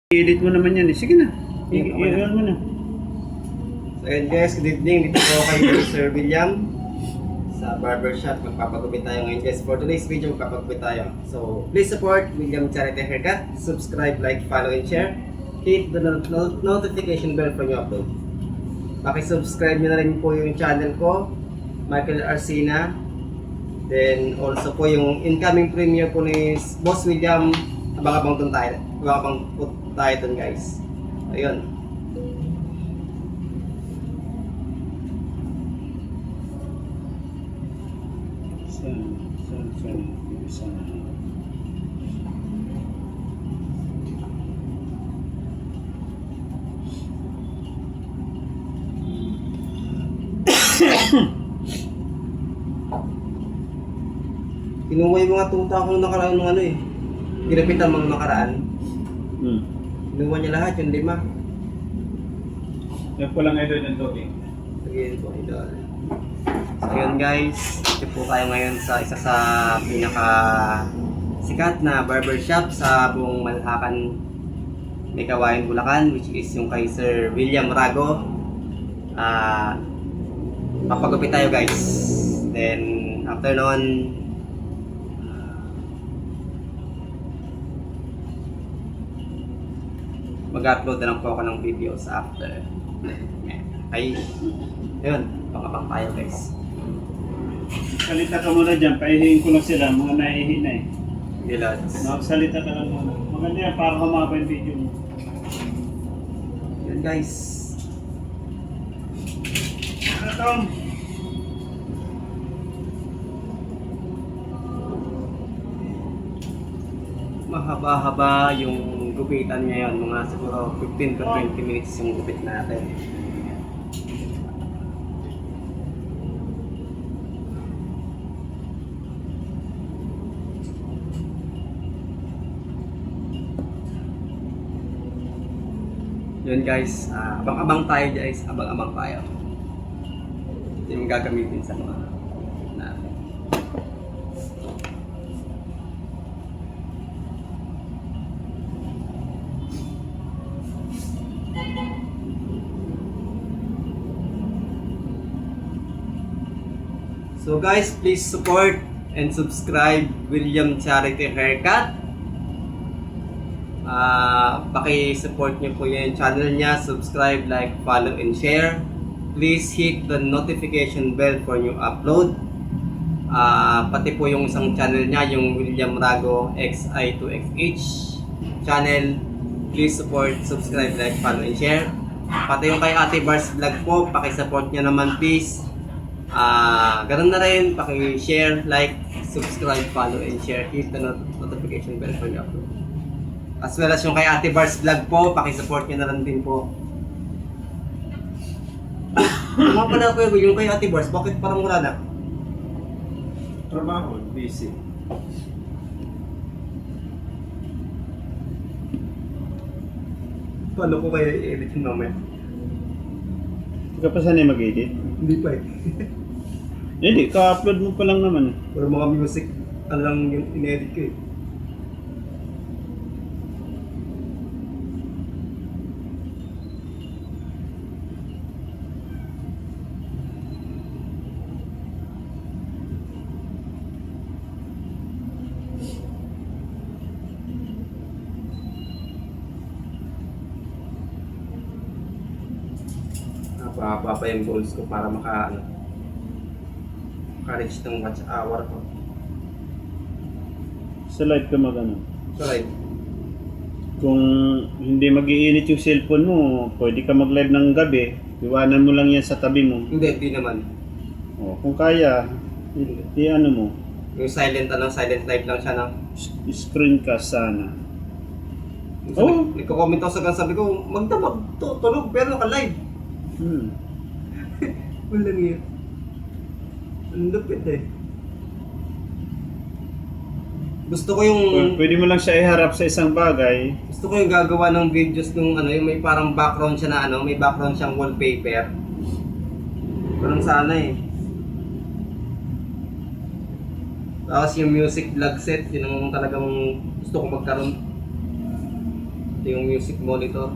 I-edit mo naman yan eh. Sige na. Okay. I-edit mo na. So ayun guys, good evening. Dito po kay Sir William sa barbershop. Magpapagupit tayo ngayon guys. For today's video, magpapagupit tayo. So please support William Charity Haircut. Subscribe, like, follow, and share. Hit the notification bell for new upload. Pakisubscribe nyo na rin po yung channel ko, Michael Arcina. Then also po yung incoming premiere po ni Boss William. Abang-abang dun tayo. Abang-abang po tayo dun guys. Ayun. Sana. Kinuha yung mga tuta ko nung nakaraan ng ano eh. Ginapitan mga nakaraan. Kinuha niya lahat, yung 5. Yan po lang idol ng tubig. Again po, idol. So yun guys, ito po tayo ngayon sa isa sa pinaka sikat na barbershop sa buong Malhakan, May Kawayan, Bulacan, which is yung kay Sir William Rago. Papagupit tayo guys. Then after nun, mag-upload na lang po ako ng videos after. Ay, ayun, pakapang tayo guys. Salita ka muna dyan. Paihiin ko lang sila. Mga nahihi na eh. Gilads. Salita ka lang muna. Maganda yan para humaba yung video mo. Yun guys. Ano Tom? Mahaba-haba yung gupitan ngayon. Mga siguro 15 to 20 minutes yung gupit natin. Yun guys, abang-abang tayo guys, abang-abang tayo. Ito yung gagamitin sa mga natin. So guys, please support and subscribe William Charity Haircut. Paki-support nyo po yung channel niya, subscribe, like, follow, and share. Please hit the notification bell for new upload. Pati po yung isang channel niya, yung William Rago XI2XH channel. Please support, subscribe, like, follow, and share. Pati yung kay Ate Bars Vlog po, paki-support nyo naman please. Ganun na rin, paki-share, like, subscribe, follow, and share. Hit the notification bell for new upload. As well as yung kay Ate Bars Vlog po, pakisupport nyo na lang din po. Mga pala ko yung kay Ate Bars, bakit parang wala na? Trabaho, busy. Paano ko kaya i-edit yung mamaya? Hindi ka pa sanay mag-edit? Hindi pa eh. Hindi, ka-upload mo pa lang naman. Pero mga music, ano lang yung in-edit ko eh. Napahaba pa yung goals ko para maka-reach ng watch hour ko. Sa live ka mag-ano. So like, Kung hindi mag-iinit yung cellphone mo, pwede ka mag-live ng gabi. Iwanan mo lang yan sa tabi mo. hindi naman. Kung kaya, i-ano mo, Yung silent live lang siya na. screencast sana. Oh. Nagko-comment ako sa sabi ko, magdamag, tulog, pero naka-live. Walang yun. Ang lupit eh. Gusto ko yung... Pwede mo lang siya iharap sa isang bagay. Gusto ko yung gagawa ng videos nung yung may parang background siya na may background siyang wallpaper. Parang sana eh. Tapos yung music vlog set, yun ang talagang gusto ko magkaroon. Ito yung music monitor.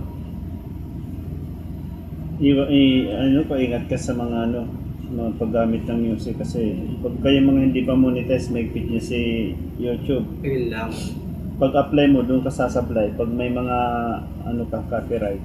Paingat ka sa mga sa mga paggamit ng music kasi pag kayo mga hindi pa monetize, may fit niya si YouTube. Yun lang. Pag apply mo, doon ka sasapply. Pag may mga copyright.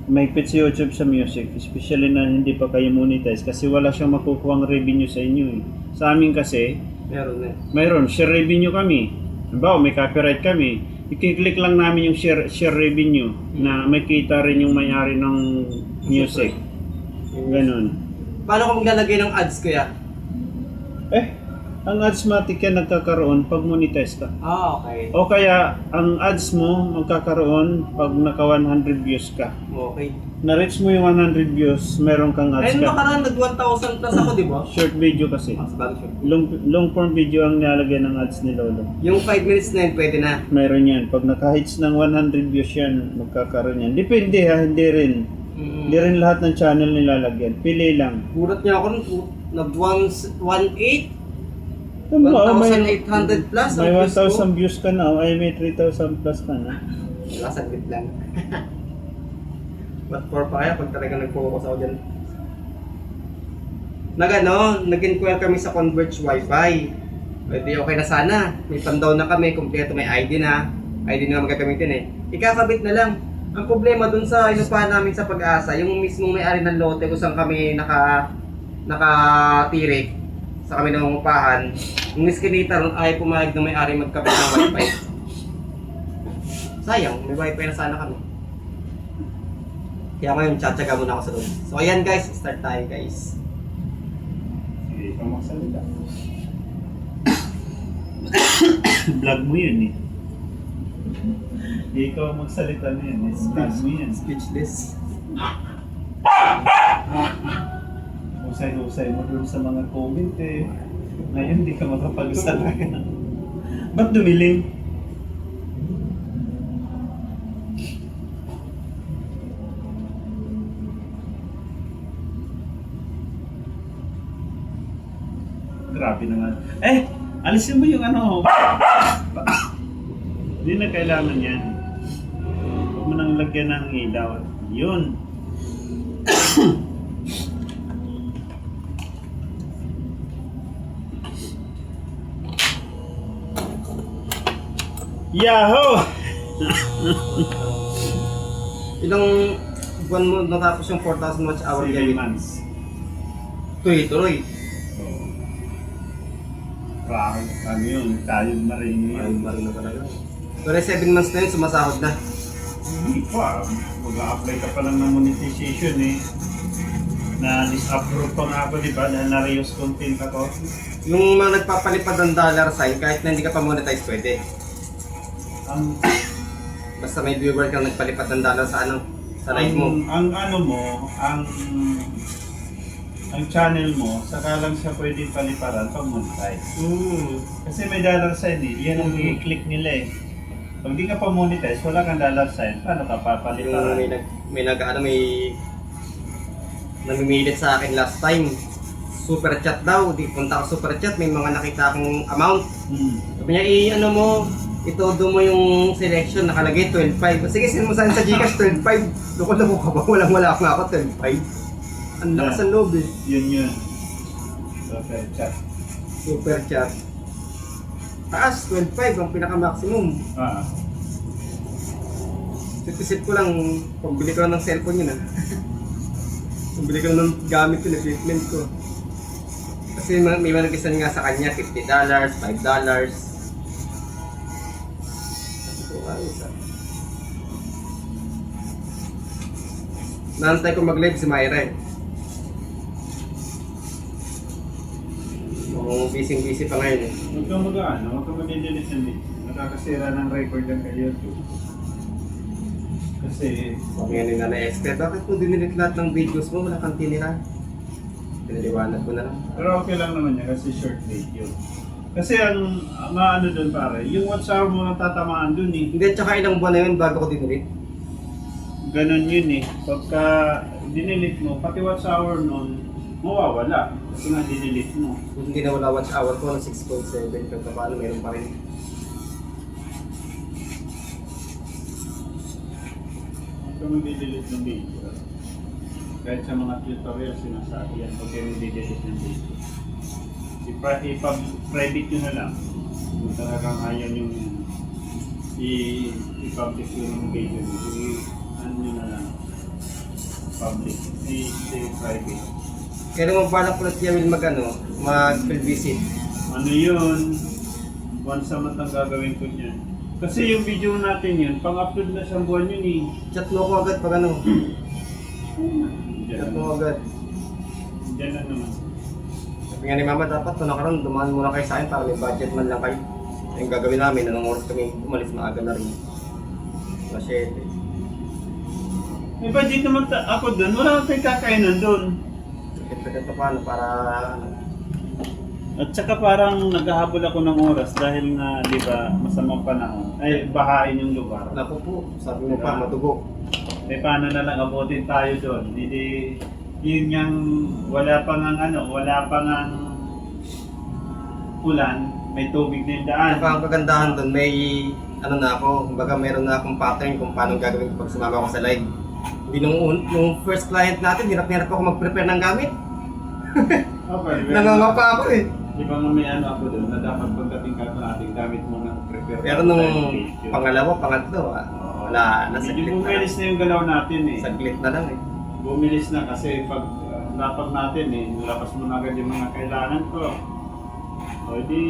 May fit si YouTube sa music, especially na hindi pa kayo monetize kasi wala siyang makukuhang revenue sa inyo eh. Sa amin kasi, Meron na. mayroon, share revenue kami. Halimbawa, may copyright kami. I-click lang namin yung share revenue na may kita rin yung may-ari ng music. Ganun. Paano kung maglalagay ng ads kuya? Ang Adsmatic yan nagkakaroon pag monetize ka. Okay. O kaya, ang ads mo magkakaroon pag naka 100 views ka. Okay. Na-reach mo yung 100 views, meron kang ads Ayun ka. nakaraan, nag 1,000 plus ako, di ba? Short video kasi. Mas bago siya. Long form video ang nilalagay ng ads ni Lolo. Yung 5 minutes na yun, pwede na. Meron yan. Pag naka-hits ng 100 views yan, magkakaroon yan. Depende ha, hindi rin. Hindi rin lahat ng channel nilalagyan. Pili lang. Gulat niya ako nung nag 1,800 plus May ang views ko. 1,000 views ka na. Ay, may 3,000 plus ka na. Wala, saglit lang. But for pa kaya pag talagang nag-focus ako dyan. Nag-inquire kami sa Converge Wi-Fi. Pwede okay na sana. May pandown na kami, kompleto may ID na. ID na magagamitin eh. Ikakabit na lang. Ang problema dun sa inupahan namin sa Pag-asa, yung mismong may-ari ng lote kung saan kami nakatirik sa kami ng upahan, yung escalator ron ay pumayag na may-ari magkabit ng Wi-Fi. Sayang, may Wi-Fi na sana kami. Kaya ngayon, tsatsaga muna ako sa doon. So ayan guys, start tayo guys. Sige, ikaw magsalita. Vlog mo yun eh. Ikaw magsalita na yun eh. Vlog mo yan. Speechless. Usay-usay mo dun sa mga comment eh. Ngayon di ka makapagsalita. Ba't dumilim? Grabe naman. Alisin mo yung Hindi na kailangan yan. Huwag mo nang lagyan ng ilaw. Yun. Yahoo! Ilang buwan mo natapos yung 4,000 watch hour 7 gamit? months. Tuloy-tuloy. Wow, ano yun? Tayog na rin Ay, yun. marino ka na yun. Pero 7 months na yun, sumasahod na. Hindi pa. Mag-a-apply ka pa lang ng monetization eh. Na dis-approve pa nga ako, di ba? Dahil na-reuse content ako. Yung mga nagpapalipad ng dollar sign, kahit na hindi ka pa monetize, pwede. Ang Basta may viewer kang nagpalipad ng dollar sa sa live mo. ang channel mo, saka lang siya pwedeng paliparan pag monetize. Kasi may dollar sign eh. Yan ang i-click nila eh. Pag di ka pa monetize, wala kang dollar sign, paano ka Yung papaliparan? may namimilit sa akin last time. Super chat daw, di punta ako super chat, may mga nakita akong amount. Sabi niya, itodo mo yung selection, nakalagay 12.5. Sige, sino mo saan sa Gcash 12.5. Loko-loko ka ba? Walang-wala nga ako 12.5. Ang lakas ang loob eh. Yun. Okay, chat. Super chat. Taas, 12.5 ang pinaka-maximum. Sip ko lang, pagbili ko lang ng cellphone yun ah. Pagbili ko lang ng gamit ko, equipment ko. Kasi may managisan nga sa kanya, $50, $5. Naantay ko mag-live si Myra eh. Busy pa ngayon eh. Huwag kang huwag kang mag-delete ng video. Nakakasira ng record yan kay YouTube. Kasi, Sabi nga ni Nanay Esther, bakit mo dinilit lahat ng videos mo? Wala kang tinira. Pinaliwanag ko na lang. pero okay lang naman yan kasi short video. Kasi ang maano doon pare, yung watch hour mo natatamaan doon eh. Hindi, tsaka ilang buwan na yun bago ko dinilit. Ganon yun eh. Pagka dinilit mo, pati watch hour nun, mawawala. Kasi nga dinilit mo. Kung hindi na wala watch hour ko ng 6.7, kung paano meron pa rin. Kung mag-delete ng video. Kahit sa mga tutorial sinasabi yan, huwag kayo mag-delete ng video. I-private nyo na lang. Kung talagang ayaw nyo i-public yung video nyo. Ano nyo na lang. Public. I-private. Kaya naman balak ulit niya will mag-field visit. Ano yun? Once a month ang gagawin ko niyan. Kasi yung video natin yun, pang-upload na siyang buwan yun eh. Chat mo ako agad pag ano. Chat mo agad. Diyan na naman. Sabi nga ni Mama, dapat ito nakaroon, dumaan muna kayo sa akin para may budget man lang kayo. Yung gagawin namin, anong oras kami umalis, maaga na rin. Masyete. May budget naman ako doon, wala nang tayong kakainan doon. Ito paano para ano. At saka parang naghahabol ako ng oras dahil nga, di ba, masamang panahon. Ay, bahain yung lugar. Naku po, sabi mo pa, matugo. Eh, paano na lang abutin tayo doon? Hindi, yun yung wala pang ulan, may tubig na yung daan. Saka ang kagandahan doon, may ano na ako, kumbaga meron na akong pattern kung paano gagawin ko pag sumama ako sa live. Hindi nung first client natin, hirap ako mag-prepare ng gamit. Okay, Nangangapa ako eh. Di ba nga may ano ako doon na dapat pagdating ka sa ating gamit mo na prepare. Pero nung pangalawa, pangatlo, wala, nasa Medyo glit na. bumilis na yung galaw natin eh. Saglit na lang eh. Bumilis na kasi pag dapat natin eh, nalapas mo na agad yung mga kailangan ko. O di,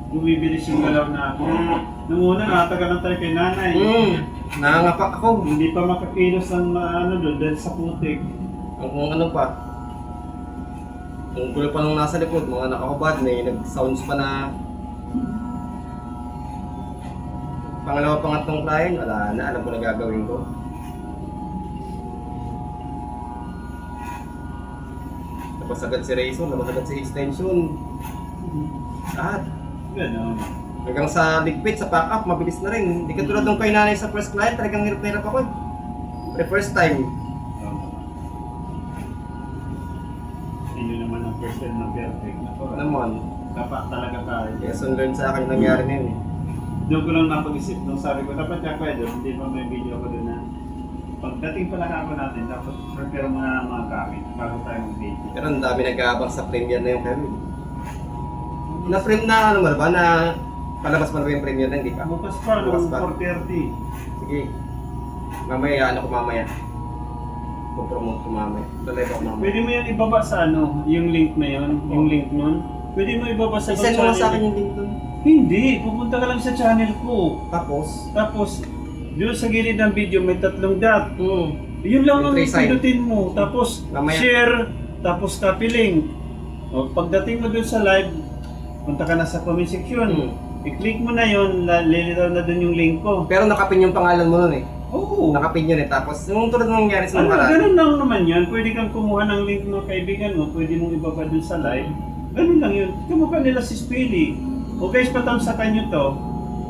bumibilis yung galaw natin. Nung una, nakatagal lang tayo kay nanay. Nangangapa ako. Hindi pa makakilos ng ano doon dahil sa putik. Kung ano pa. Kung kulo pa nung nasa likod, mga nakakabad, may nag-sounds pa na pangalawa pangatlong client, wala na, alam ko na gagawin ko. Labas agad si Razor, labas agad si extension. Lahat. Ganon. Hanggang sa ligpit, sa pack-up, mabilis na rin. Hindi ka tulad nung kay nanay sa first client, talagang hirap na hirap ako eh. The first time. Sino naman ang person na perfect na ko. Naman. Dapat talaga tayo. Lesson learned sa akin yung nangyari na yun eh. Doon ko lang napag-isip nung sabi ko, dapat ka pwede, hindi pa may video ko doon na pagdating pala ako natin, dapat prepare muna ng mga gamit bago tayo mag-video. Pero ang dami nag-aabang sa premiere na yung Kevin. Na-frame na ano ba na palabas pa na ba yung premiere na hindi pa? Bukas pa, Bukas noong pa. 4:30. Sige. Mamaya ano ko mamaya. Promote ko mamaya. Live ako mamaya. Pwede mo yan ibaba sa ano, yung link na yun, yung link nun. Pwede mo ibaba sa Isend mo lang sa akin yung link doon. Hindi, pupunta ka lang sa channel ko. Tapos? Tapos, doon sa gilid ng video may 3 dot. Yun lang ang Yung 3 sign. pindutin mo. Tapos, Mamaya. share, tapos copy link. O, pagdating mo doon sa live, punta ka na sa comment section. I-click mo na yun, lilitaw na doon yung link ko. Pero nakapin yung pangalan mo nun eh. Oo. Nakapin yun eh. Tapos yung tulad ng nangyari sa Ano, mga ganun lang naman yan. Pwede kang kumuha ng link ng kaibigan mo, pwede mong ibaba dun sa live. Ganun lang yun. Kamukha nila si Spilly. O guys, patamsakan nyo to.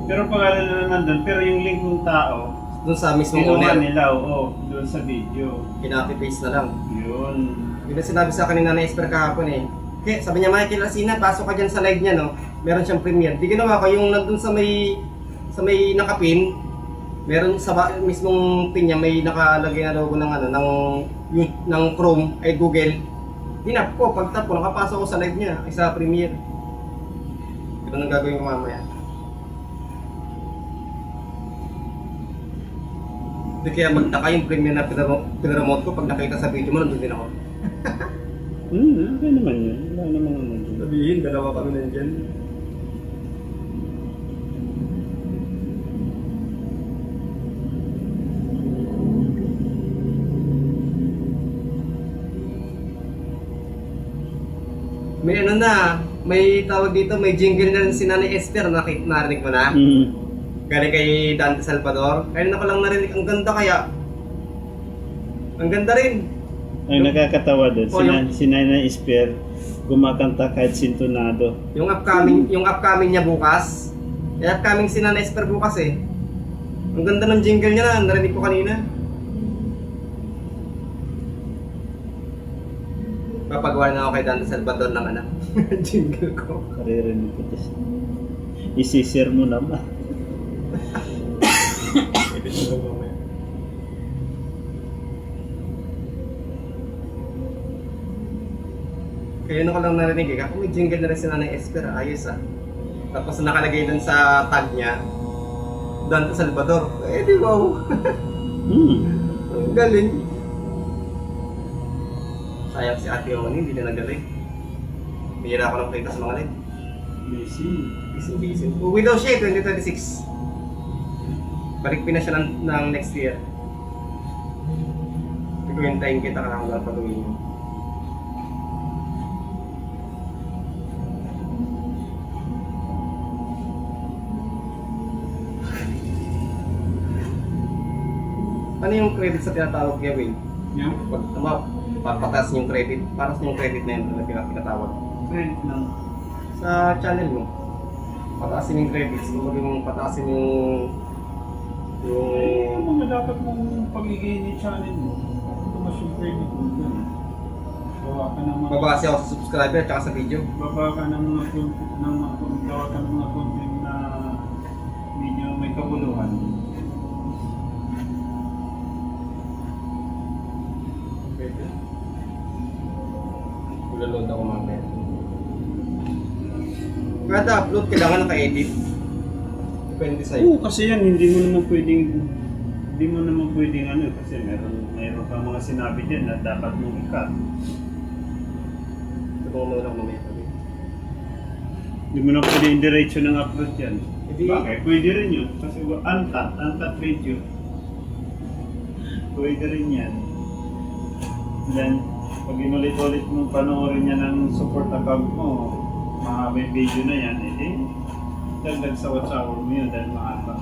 Pero pangalan na nandun, pero yung link ng tao, doon sa mismong kinuha owner. nila, oo, dun sa video. Kinopy-paste na lang. Yun. Yun ang sinabi sa akin ni Nanay Esper kahapon eh. Okay, sabi niya, Michael Racina, pasok ka dyan sa live niya, no? Meron siyang premiere. Di ginawa ko yung nandun sa may nakapin, meron sa mismong pin niya, may nakalagay na logo ng ano, ng Chrome, ay Google. Tinap ko, pagtap ko, nakapasok ko sa live niya, ay sa premiere. Ito ang gagawin ko mamaya. Hindi kaya magtaka yung premiere na pinremote ko, pag nakita sa video mo, nandun din ako. Okay naman yun. Wala namang ano. Sabihin, dalawa kami nandyan. May ano na, may tawag dito, may jingle na rin si Nanay Esther, narinig mo na? Galing kay Dante Salvador. Kaya na ko lang narinig, ang ganda kaya. Ang ganda rin. Ay, nakakatawa doon. Oh, yung- Si Nanay Esper, kumakanta kahit sintonado. Yung upcoming niya bukas. Yung upcoming si Nanay Esper bukas eh. Ang ganda ng jingle niya na, narinig ko kanina. Papagawa na ako kay Dante Salvador ng ano, jingle ko. Karirinig ko ito. Isisir mo naman. Kaya ko lang narinig eh. Ako may jingle na rin si Nanay Esper, ayos ah. Tapos nakalagay dun sa tag niya, Dante Salvador. Eh di wow. Ang galing. Sayang si Ate Oni, hindi na nagaling. Bihira ako ng play sa mga live. Busy. Uwi daw siya 2026. Balik na siya ng next year. Ikuhintayin kita ka hanggang pag-uwi niyo. Ano yung credit sa tinatawag niya, Wayne? Yung Pag papataas yung credit, para sa yung credit na yun na tinatawag. friend ng Sa channel mo, pataasin yung credits, kumbaga yung pataasin yung mga dapat mong pagiging ni channel mo. Tumas yung credit mo dun. Gawa ka ng mga mabase ako sa subscriber at sa video. baba ka ng mga gawa ka ng mga content na medyo may kabuluhan. Pwede. Ulaload ako mamaya. Kada upload, kailangan naka-edit. Depende sa'yo. Oo, kasi yan hindi mo naman pwedeng ano kasi meron pa mga sinabi diyan na dapat mong i-cut. Ito ko muna mamaya. Hindi mo na pwedeng diretso ng upload yan. Hindi. Bakit? Pwede rin yun. Kasi uncut video. Pwede rin yan. Then, pag inulit-ulit mong panoorin yan ng support account mo, mahaba yung video na yan, dagdag sa WhatsApp mo yun dahil mahaba.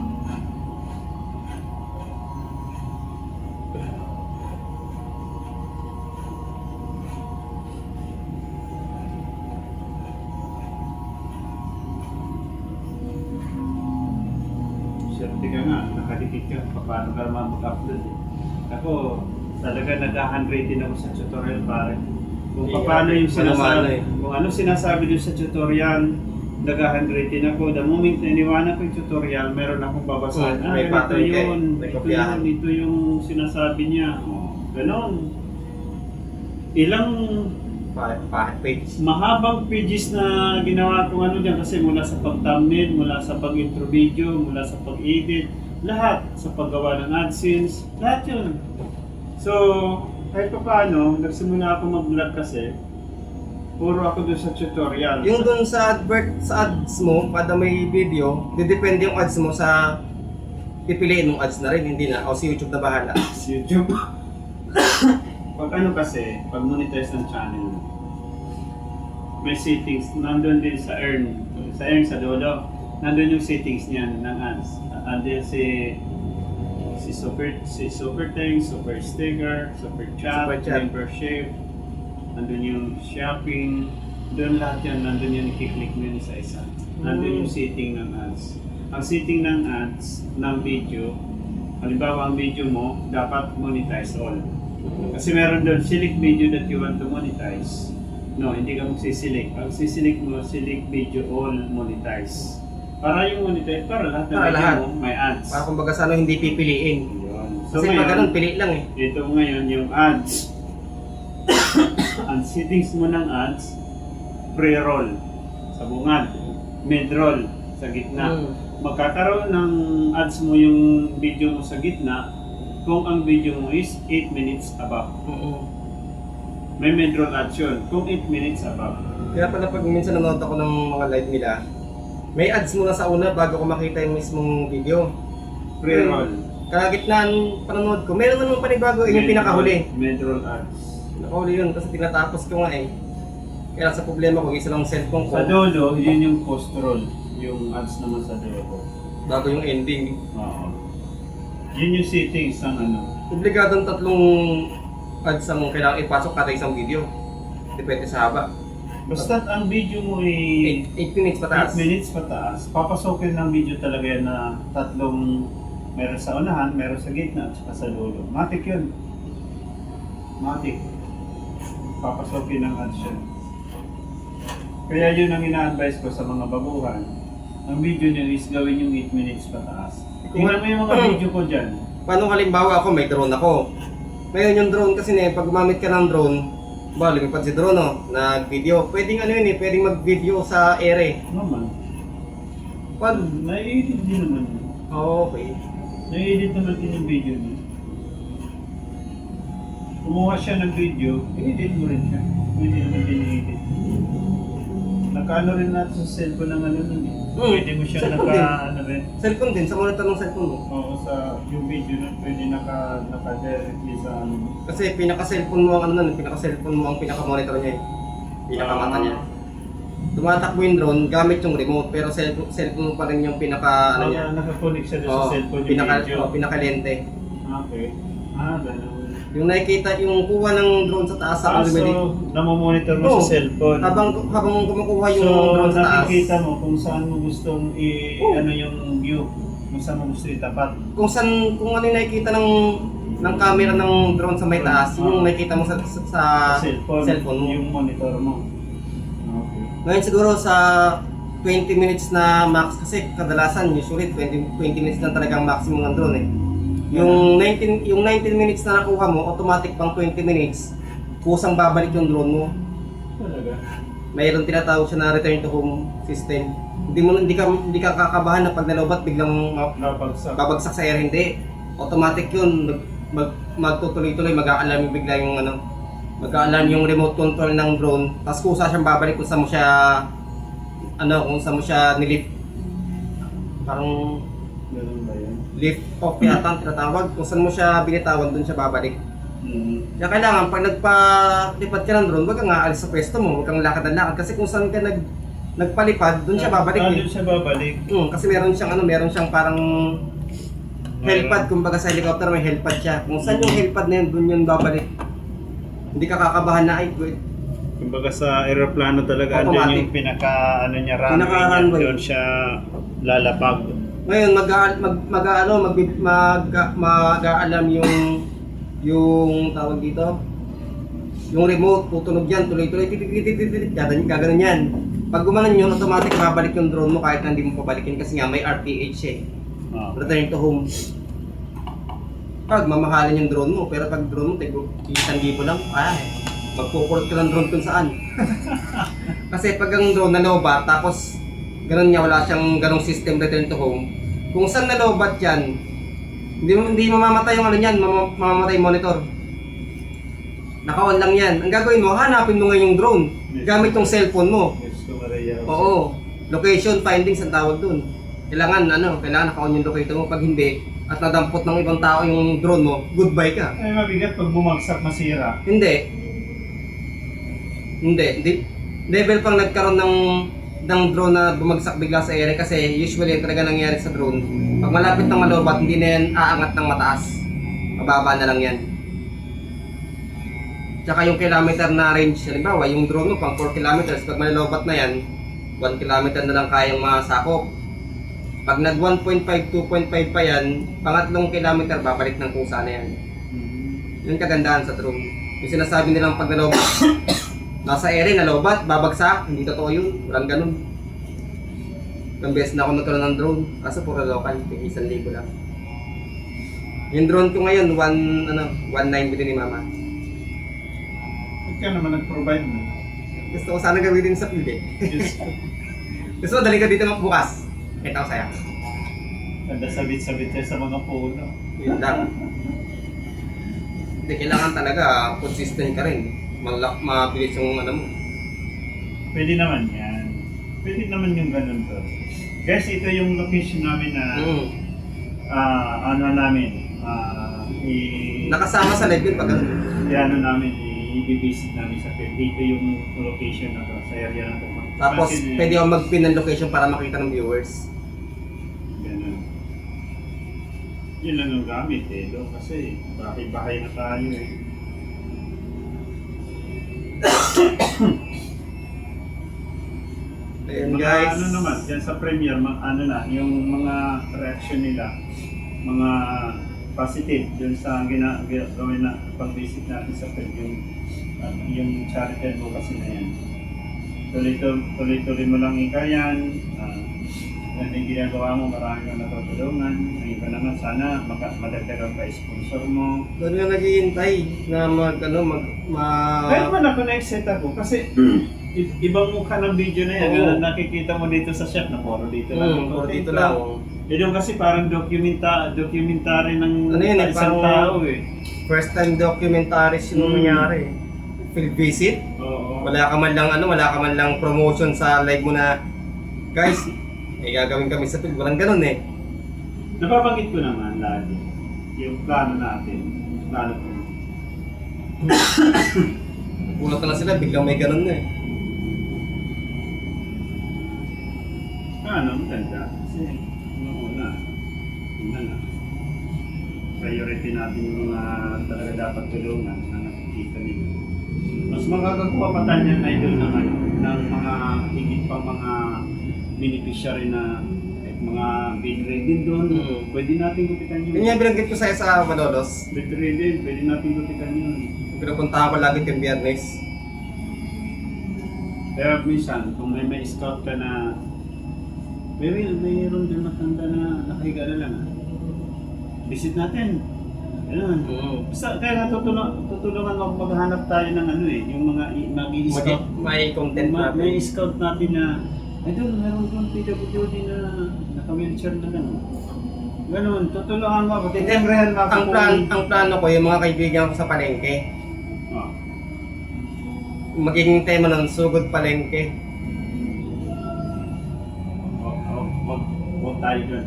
Swerte ka nga, nakadikit ka, paano ka naman mag-upload eh. Ako, talaga nag-handwritten ako sa tutorial pare. Kung paano yung sinasabi, kung ano sinasabi doon sa tutorial, nag-handwritten ako. The moment na iniwanan ko yung tutorial, meron akong babasahin. May Ito pattern ka eh. yun, May ito kopyahan. yun, ito yung sinasabi niya. Ganon. Ilang Page. mahabang pages na ginawa kong ano dyan kasi mula sa pag-thumbnail, mula sa pag-intro video, mula sa pag-edit, lahat sa paggawa ng AdSense, lahat yun. So, kahit pa paano, nagsimula ako mag-vlog kasi, puro ako doon sa tutorial. Yung dun sa ads mo, kada may video, depende yung ads mo sa pipiliin mong ads na rin, hindi na. O si YouTube na bahala. Sa YouTube. Pag ano kasi, pag monetize ng channel, may settings, nandun din sa sa dulo, nandun yung settings niyan ng ads. Andun si Super Thanks, Super Sticker, Super Chat, Super Chat. Membership, nandun yung shopping, doon lahat yan, nandun yung i-click mo yun isa-isa. Nandun yung setting ng ads. Ang setting ng ads ng video, halimbawa ang video mo, dapat monetize all. Kasi meron doon, select video that you want to monetize. No, hindi ka magsiselect. Ang siselect mo, select video all monetize. Para yung monetize, para lahat ng Para video lahat. mo may ads. Para kumbaga sa ano, hindi pipiliin. Yun. Kasi pag ganun, pili lang eh. Ito ngayon yung ads. Ang settings mo ng ads, pre-roll sa bungad, mid-roll sa gitna. Magkakaroon ng ads mo yung video mo sa gitna kung ang video mo is 8 minutes above. May mid-roll ads yun, kung 8 minutes above. Kaya pala pag minsan nanonood ako ng mga live nila, may ads muna sa una bago ko makita yung mismong video. Pre-roll. Kalagitnaan panonood ko, meron naman panibago, yun yung pinakahuli. Mid-roll ads. Pinakahuli yun kasi tinatapos ko nga eh. Kaya sa problema ko, isa lang cellphone ko, Sa dulo, yun yung post-roll. Yung ads naman sa dulo. bago yung ending. Oo. Yun yung settings ng ano. Obligadong tatlong ads ang kailangan ipasok kada isang video. Depende sa haba. Basta't ang video mo ay 8 minutes pataas. 8 minutes pataas, papasokin ng video talaga yan na tatlong meron sa unahan, meron sa gitna, at saka sa dulo. Matik yun. Matik. Papasokin ng ads yun. Kaya yun ang ina-advise ko sa mga baguhan. Ang video nyo is gawin yung 8 minutes pataas. Tingnan mo yung mga video ko dyan. Paano halimbawa ako, may drone ako. Ngayon yung drone kasi pag gumamit ka ng drone, Ba, lumipad si drone, no? Nag-video. Pwedeng ano yun eh, pwedeng mag-video sa ere. Naman. Pag... Nai-edit din naman yun. Okay. Nai-edit naman din yung video niya. Kumuha siya ng video, i-edit mo rin siya. Pwede naman din i-edit. Nakaano rin natin sa cellphone ng ano nun eh. Pwede mo siya Cellphone naka-ano rin. Cellphone din, sa monitor ng cellphone mo. Oo, sa yung video na pwede naka-directly sa ano. Kasi pinaka-cellphone mo ang ano nun, pinaka-cellphone mo ang pinaka-monitor niya eh. Pinaka-mata niya. Tumatakbo yung drone gamit yung remote, pero cellphone mo pa rin yung pinaka ano niya. Naka-connect siya doon sa Oo, cellphone yung video. pinaka-lente. Okay. Ganun. Yung nakikita yung kuha ng drone sa taas sa So, namomonitor mo Oo. sa cellphone. habang kumukuha yung So, drone sa taas. nakikita mo kung saan mo gustong Oo. ano yung view. Kung saan mo gusto itapat. Kung ano yung nakikita ng camera ng drone sa may taas, yung nakikita mo sa Sa cellphone mo. yung monitor mo. Okay. Ngayon siguro sa 20 minutes na max, kasi kadalasan usually 20 minutes lang talagang maximum ng drone eh. Yung 19 minutes na nakuha mo, automatic pang 20 minutes, kusang babalik yung drone mo. Talaga? Mayroon tinatawag siya na return to home system. Hindi ka kakabahan na pag nalobat biglang Napagsak. babagsak sa air, hindi. Automatic yun, magtutuloy-tuloy, mag-a-alarm bigla yung ano, mag-a-alarm yung remote control ng drone, tapos kusa siyang babalik kung saan mo siya nilift. Parang Ganun ba yun? lift off yata ang tinatawag, kung saan mo siya binitawan, doon siya babalik. Kaya kailangan pag nagpalipad ka ng drone, wag kang aalis sa pwesto mo, wag kang lakad ng lakad, kasi kung saan ka nagpalipad, doon siya babalik eh. Doon siya babalik. Kasi meron siyang parang helipad, kumbaga sa helicopter may helipad siya. Kung saan yung helipad na yun, doon yun babalik. Hindi ka kakabahan na ay, Kumbaga sa aeroplano talaga, Automatic. andun yung runway niya, Pinaka-runway. doon siya lalapag. ngayon mag-aalam yung tawag dito, yung remote, tutunog yan, tuloy-tuloy, tititititititi, gaganon yan. Pag gumanon yun, automatic babalik yung drone mo kahit na hindi mo pabalikin kasi nga may RPH eh. Return to home. Pag mamahalin yung drone mo, pero pag drone mo, 1,000 lang, magpupulot ka ng drone kung saan. Kasi pag ang drone nalobat, tapos ganun niya, wala siyang ganong system return to home. Kung saan nalobat yan, hindi mamamatay yung ano yan, mamamatay yung monitor. Naka-on lang yan. Ang gagawin mo, hanapin mo nga yung drone gamit yung cellphone mo. Oo. Location findings ang tawag dun. Kailangan naka-on yung locator mo. Pag hindi, at nadampot ng ibang tao yung drone mo, goodbye ka. Ay, mabigat pag bumagsak, masira. Hindi. Level pang nagkaroon ng drone na bumagsak bigla sa ere kasi usually yung talaga nangyari sa drone. Pag malapit ng malobat, hindi na yan aangat ng mataas. Mababa na lang yan. Tsaka yung kilometer na range, halimbawa yung drone mo pang 4 kilometers, pag malobat na yan, 1 kilometer na lang kayang masakop. Pag nag 1.5, 2.5 pa yan, pangatlong kilometer babalik ng kusa na yan. Yun kagandahan sa drone. Yung sinasabi nilang pag nalobat, nasa ere, nalobat, babagsak, hindi totoo yun, walang ganun. Ilang beses na ako nagkaroon ng drone, kaso puro local, 1,000 lang. Yung drone ko ngayon, 1.9 bilhin ni mama. Ba't ka naman nag-provide mo? Gusto ko sana gawin din sa field eh. Diyos ko. Gusto ko dali ka dito bukas. Kita ko saya. Ganda sabit-sabit siya sa mga puno. Yun lang. Hindi, kailangan talaga consistent ka rin. Mabilis yung ano mo. Pwede naman yan. Pwede naman yung ganun to. Guys, ito yung location namin na Nakasama sa live yun pag ano. i-ano namin, i-visit namin sa field. Dito yung location na to, sa area na to. Tapos Pansin niyo pwede yan. ako mag-pin ng location para makita ng viewers. Ganun. Yun lang yung gamit eh, do, kasi bahay-bahay na tayo eh. Ayun Mga guys. ano naman, dyan sa Premiere, ano na, yung mga reaction nila, mga positive dun sa gawin na pag-visit natin sa field, yung charity advocacy na yan. Tuloy-tuloy mo lang ikayan, yan yung ginagawa mo, marami kang natutulungan, ang iba ka naman. Sana madagdagan pa sponsor mo. Doon nga naghihintay na Kahit man ako na-excite ako kasi ibang mukha ng video na yan. Oo. Nakikita mo dito sa shop na puro dito lang. puro dito lang. Yun kasi parang documentary ng Ano yun eh, isang parang- tao eh. First time documentaries yung nangyari. Field visit. Oo. Wala ka man lang promotion sa live mo na, guys, gagawin kami sa field. Walang ganun eh. Nababanggit ko naman lagi yung plano natin. Plano ko. Gulat na lang sila, biglang may ganun na eh. Maganda. Kasi noong una, yun na nga. Priority natin yung mga talaga dapat tulungan na nakikita nila. Mas makakakuha pa tayo ng idol ng mga higit pang mga beneficiary na mga bedridden doon. Pwede natin gupitan yun. Yun yung binanggit ko sa'yo sa Malolos. Bedridden, pwede natin gupitan yun. Pinupuntahan ko lagi yung Biyernes. Kaya minsan, kung may scout ka na mayroon din matanda na nakahiga na lang. Visit natin. Ganun. Basta kaya nga tutulungan mo maghanap tayo ng yung mga mag-i-scout. May content natin. May scout natin na doon, meron doon PWD na naka-wheelchair na gano'n. Ganun, tutulungan mo. Pagkitemrehan mo ako Ang plano ko, yung mga kaibigan ko sa palengke, Oh. magiging tema ng sugod palengke. Huwag tayo doon.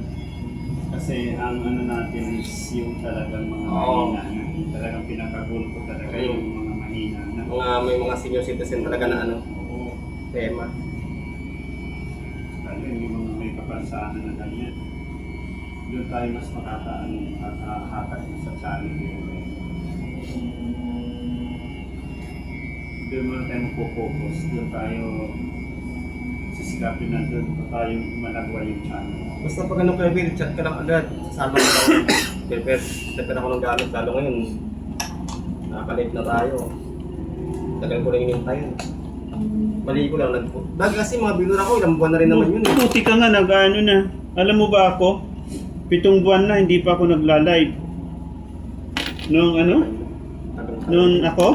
Kasi ang natin is yung talagang mga Oo. mahina na. Talagang pinakagulo ko talaga yung mga mahina na. May mga senior citizen talaga na Oo. tema. Lalo yung mga may kapansanan na ganyan. Doon tayo mas makakahakat sa channel yun. Doon muna tayo magpo-focus. Doon tayo sisikapin na doon pa tayo malagwa yung channel. Basta pag ano kayo, Will, chat ka lang agad. Sasama ko ako. Prepare ako ng gamit. Lalo ngayon, nakakalate na tayo. Tagal ko lang hinintay. Mali ko lang. Dahil kasi mga bilur ako, ilang buwan na rin naman yun. Puti ka nga, nag-ano na. Alam mo ba ako, 7 buwan na hindi pa ako nagla-live. Noong ako?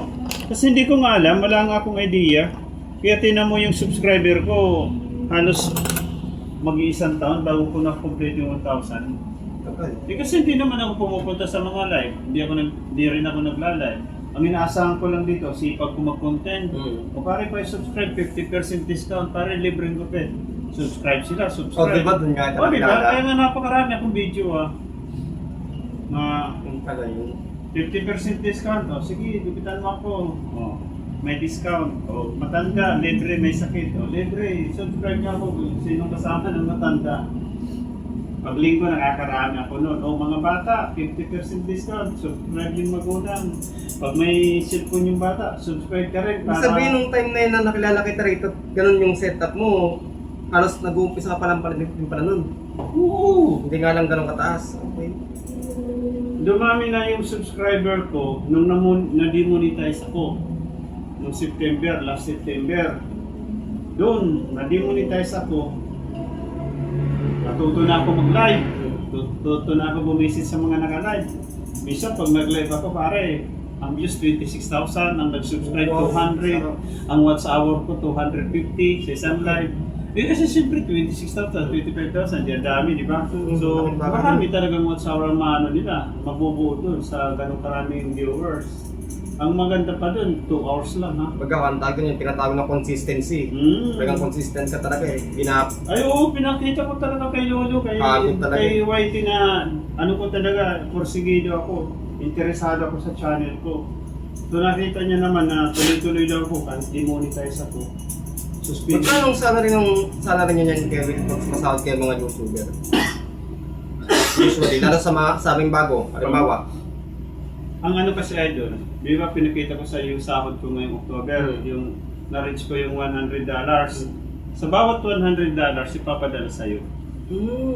Kasi hindi ko nga alam, wala nga akong idea. Kaya tinan mo yung subscriber ko, halos mag-iisang taon bago ko na-complete yung 1,000. Kasi hindi naman ako pumupunta sa mga live. Hindi rin ako nagla-live. Ang inaasahan ko lang dito, sipag ko mag-content. O pare pa subscribe, 50% discount, pare libreng gupit. Subscribe sila, subscribe. Diba dun nga? Diba? Kaya nga napakarami akong video Yung pala yun. 50% discount. Sige, gupitan mo ako. May discount. Matanda, libre, may sakit. Libre, subscribe niya ako. Sinong kasama ng matanda. Pag linggo, nakakarami ako noon. Mga bata, 50% discount. Subscribe yung magulang. Pag may cellphone yung bata, subscribe ka rin. Sabihin nung time na yun na nakilala kita rito, ganun yung setup mo, halos nag-uumpisa ka palang pala nun. Oo. Hindi nga lang ganun kataas. Okay. Dumami na yung subscriber ko nung na-demonetize ako. Noong September, last September. Doon, na-demonetize ako. Natuto na ako mag-live. Natuto na ako bumisit sa mga naka-live. Minsan pag nag-live ako pare, ang views 26,000, ang nag-subscribe 200, ang watch hour ko 250 sa isang live. Kasi siyempre 26,000, 25,000, di dami, di ba? So, marami talagang watch hour ang nila, mabubuo doon sa ganong karaming viewers. Ang maganda pa doon, 2 hours lang ha. Pagkakantag yun yung tinatawag na consistency. Talagang consistent ka talaga eh. Ay oo, pinakita ko talaga kay Lolo, kay YT na ko talaga, porsigido ako. Interesado ako sa channel ko. So nakita niya naman na tuloy-tuloy daw ako kahit demonetize ako. Magkano salary niya niyan Kevin pag masahod kayo mga YouTuber? Usually, lalo sa aming bago, halimbawa. Ang kasi idol, di ba pinakita ko sa iyo yung sahod ko ngayong October, yung na-reach ko yung $100. Sa bawat $100, ipapadala sa iyo.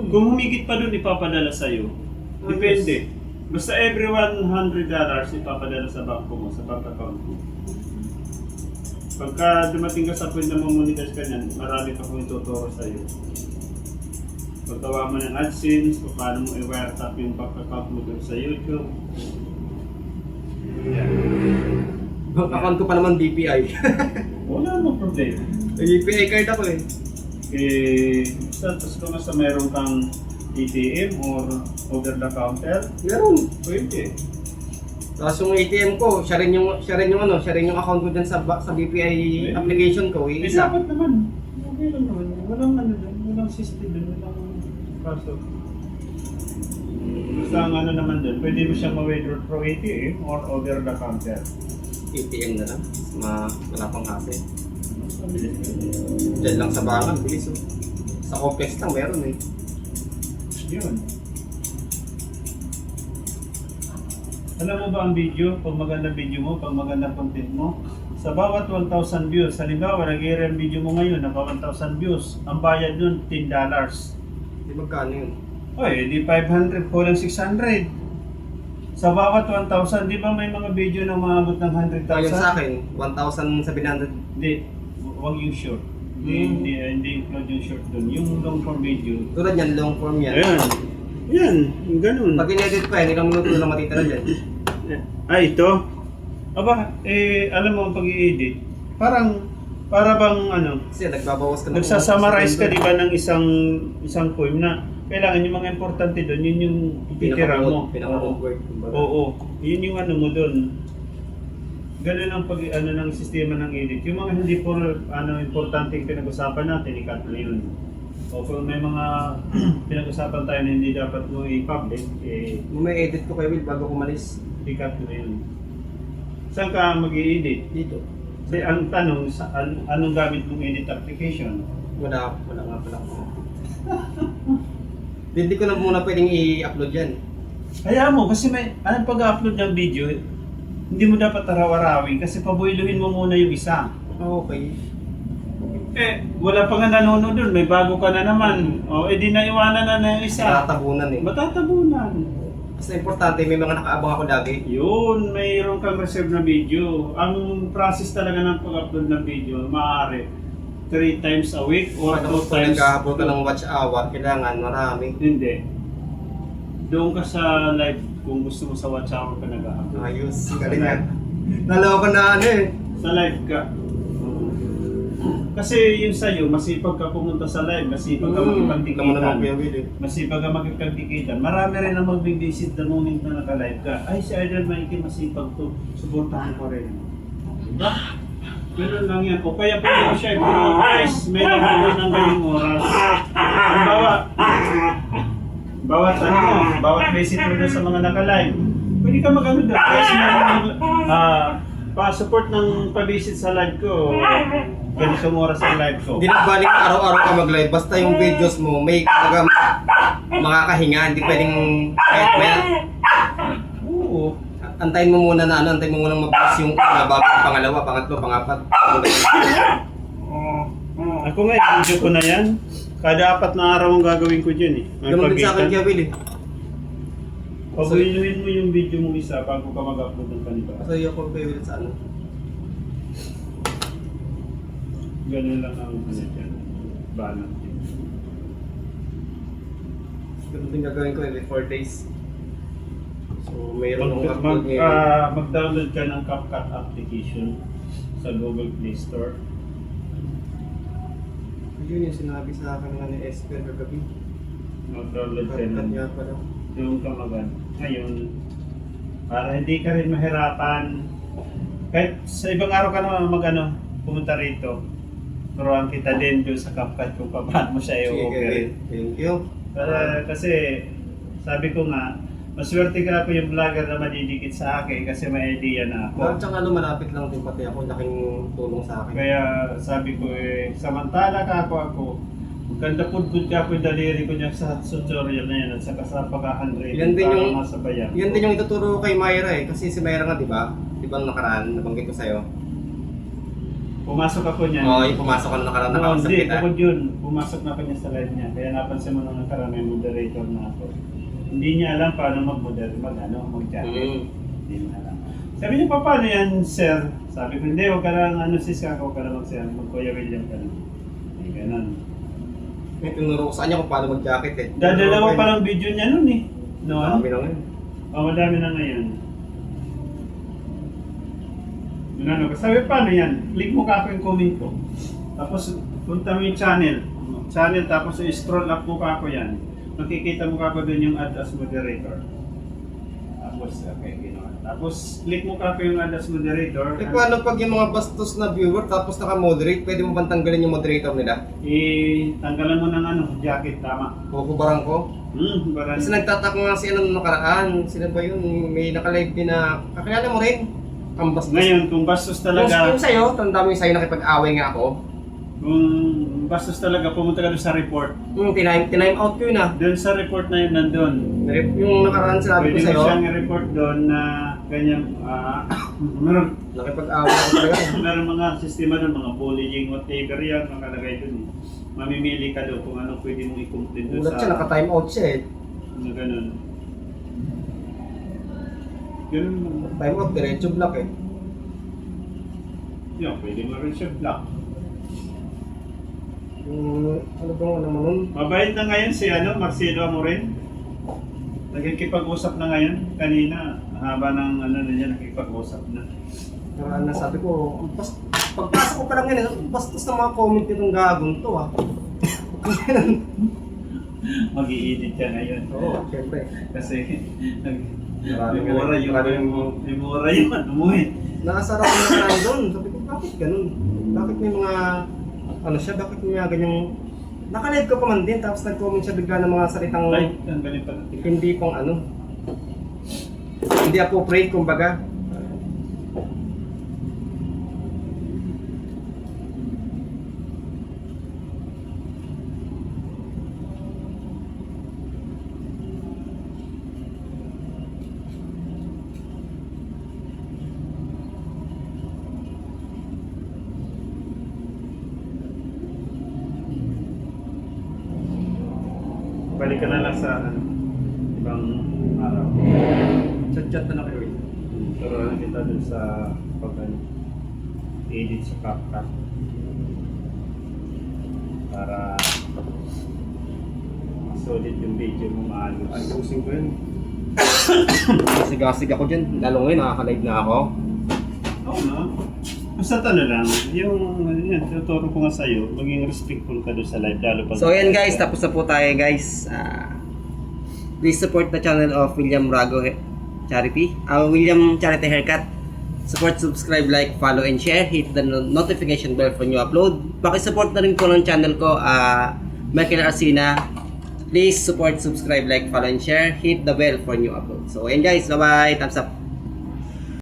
Kung humigit pa doon, ipapadala sa iyo. Depende. Basta every $100 ipapadala sa bangko mo, sa bank account mo. Pagka dumating ka sa point na mamonetize ka niyan, marami pa kong ituturo sa iyo. Paggawa mo ng AdSense, kung paano mo i-wiretap yung pagkaka-upload sa YouTube. Yan. Bank account ko pa naman DPI. Wala namang problema. DPI card ako eh. Tapos kung nasa meron kang ATM or over the counter, Meron. pwede. Tapos yung ATM ko, siya rin yung account ko dyan sa BPI application ko. Eh, Isa. dapat naman. Okay lang naman. Walang ano dun, walang system dun, walang kaso. Basta ang ano naman dun, pwede mo siyang ma-withdraw through ATM or over the counter. ATM na lang. Wala pang hassle. Mabilis yun. Diyan lang sa bangan, bilis oh. Sa complex lang meron eh. Yun. Alam mo ba ang video? Pag maganda video mo, pag maganda content mo, sa bawat 1,000 views, halimbawa, nag-air ang video mo ngayon, naka 1,000 views, ang bayad nun, $10. Di magkano yun? Oy, di 500, kulang 600. Sa bawat 1,000, di ba may mga video na maabot ng 100,000? Ayun sa akin, 1,700. Hindi, huwag yung short. Hindi include yung short dun. Yung long form video. Tulad yan, long form yan. Ayan. Yan, yung ganun. Pag in-edit ko yan, ilang minuto lang matitira dyan. Ito? Aba, alam mo ang pag-i-edit, para bang ano, Kasi nagbabawas ka ng nagsasummarize ka di ba ng isang poem na kailangan yung mga importante doon, yun yung ititira mo. Pinaka-word. Oo, yun yung ano mo doon. Ganun ang pag ano ng sistema ng edit. Yung mga hindi po importante yung pinag-usapan natin, i-cut na yun. O kung may mga pinag-usapan tayo na hindi dapat mo i-public, May edit ko kayo, Will, bago kumalis. i-cut na yun. Saan ka mag-i-edit? Dito. Kasi ang tanong, anong gamit mong edit application? Wala nga pala ako. Hindi ko na muna pwedeng i-upload yan. Kaya mo, kasi may anong pag-upload ng video, hindi mo dapat araw-arawin kasi pabuiluhin mo muna yung isa. Okay. Wala pa nga nanonood dun, may bago ka na naman. O, di na iwanan na yung isa. Tatabunan eh. Matatabunan. Basta importante, may mga nakaabang ako lagi. Yun, mayroon kang reserve na video. Ang process talaga ng pag-upload ng video, maaari 3 times a week or 2 Kung times. nagkahabol ka ng watch hour, kailangan marami. Hindi. Doon ka sa live kung gusto mo sa watch hour ka nag-upload. Ayos, galing yan. Nalaw ko na ano eh. Sa live ka. Kasi yung sa'yo, masipag ka pumunta sa live, masipag ka Naman makipagdikitan. naman Kuya Will eh. Masipag ka makipagdikitan. Marami rin ang mag-visit the moment na naka-live ka. Ay, si Idol Mikey masipag to. Suportahan ko rin. Diba? Ganun lang yan. O kaya pwede mo siya i-guys, may nagulong ng galing oras. Bawat bawat visit mo doon sa mga naka-live. Pwede ka mag-ano doon. Guys, pa-support ng pa-visit sa live ko. Ganitong oras ang live ko. Hindi na balik araw-araw ka mag-live. Basta yung videos mo, may makakahinga. Hindi pwedeng kahit may... Oo. Antayin mo muna na antayin mo muna mag-post yung una bago yung pangalawa, pangatlo, pangapat. Ako nga, video ko na yan. Kada 4 na araw ang gagawin ko dyan eh. May Ganun din sa akin, pagitan. Kuya Will eh. Pabuiluhin mo yung video mo isa bago ka mag-upload ng kanila. Kasi ako Kuya Will sa ano. Ganun lang ang ano dyan. Banat yun. Ganun din gagawin ko every 4 days. So, mayroon akong upload ngayon. Mag-download ka ng CapCut application sa Google Play Store. Yun yung sinabi sa akin nga ni Esper kagabi. Mag-download ka Kalitan ng niya pala. doon ka ngayon, para hindi ka rin mahirapan. Kahit sa ibang araw ka naman pumunta rito. Turuan kita din doon sa CapCut kung paano mo siya Sige, Kuya Will. i-operate. Thank you. Kasi sabi ko nga, maswerte ka ako yung vlogger na madidikit sa akin kasi may idea na At ako. saka malapit lang din pati ako. Laking tulong sa akin. Kaya sabi ko samantala ka ako, magkanda pudpud ka ako yung daliri ko niya sa tutorial na yan at saka sa pagka-handwriting Yan din para yung- masabayan. Yan din yung ituturo ko kay Myra eh. Kasi si Myra nga, di ba? Di ba nung nakaraan, nabanggit ko sa'yo? Pumasok ako niyan. Oo, yung pumasok ka nung nakaraan, nakausap Hindi, kita. bukod yun. Pumasok na ako niya sa live niya. Kaya napansin mo nung nakaraan may moderator na ako. Hindi niya alam paano mag-chat. Hindi mo alam. Sabi niya, paano yan, sir? Sabi ko, hindi, huwag ka lang, sis ka, huwag ka lang mag-sir. Mag-Kuya William ka lang. Hindi, ganun. May tinuro ko sa kanya kung paano mag-jacket eh. Dadalawa pa lang video niya nun eh. No? Dami na ngayon. Madami na ngayon. Ano, sabi paano yan? Click mo ka yung comment ko. Tapos punta mo yung channel. Channel tapos scroll up mo ka yan. Makikita mo ka doon yung add as moderator. Tapos, okay, ginawa. Tapos, click mo ka yung add as moderator. Eh paano pag yung mga bastos na viewer tapos naka-moderate, pwede mo bang tanggalin yung moderator nila? Tanggalan mo ng jacket, tama. Kukubarang ko? Baran. Kasi nagtatak nga si ano nung nakaraan. Sino ba yun? May naka-live din na, kakilala mo rin? Ang bastos. Ngayon, kung bastos talaga, Yung sa'yo, tanda mo yung sa'yo nakipag-away nga ako. kung bastos talaga, pumunta ka doon sa report. Tinime out ko yun ah. Doon sa report na yun, nandun. Yung nakaraan sinabi Pwede ko mo sa'yo, siyang i-report doon na ganyan, meron, nakipag-away ako talaga. meron mga sistema doon, mga bullying, whatever yan, nakalagay doon eh. Mamimili ka doon kung ano pwede mong i-complain doon Ulat siya, naka-time out siya eh. Ano ganun. Ganun mo. Time out, diretso block eh. Yun, pwede mo rin siya block. Ano bang ano mo nun? Mabait na ngayon si Marcelo Amorin. Nagkikipag-usap na ngayon. Kanina, haba ng na niya, nakikipag-usap na. Nakaraan na sabi ko, pagpasok ko pa lang yan, bastos na mga comment nitong gagong to ah. Mag-i-edit ka ngayon. Oo, syempre. Kasi, Maraming may mura yung ano mo eh. Nakasarap ko na doon. Sabi ko, bakit ganun? Bakit may mga, ano siya, bakit may mga ganyang, naka-live ka pa man din, tapos nag-comment siya bigla ng mga salitang Ay, ang galing pala. hindi pang ano, hindi appropriate kumbaga. Balik ka na lang sa ibang araw. Chat-chat na kayo eh. Pero kita dun sa edit sa CapCut para solid yung video mo maayos. Ayusin ko yun. Sigasig ako dyan. Lalo ngayon, nakaka-live na ako. Oo no? Basta ano lang, yung yan, tuturo ko nga sa'yo, maging respectful ka doon sa live, lalo pag... So ayan guys, tapos na po tayo guys. Please support the channel of William Rago Charity. William Charity Haircut. Support, subscribe, like, follow, and share. Hit the notification bell for new upload. Pakisupport na rin po ng channel ko, Michael Arcina. Please support, subscribe, like, follow, and share. Hit the bell for new upload. So ayan guys, bye-bye. Thumbs up.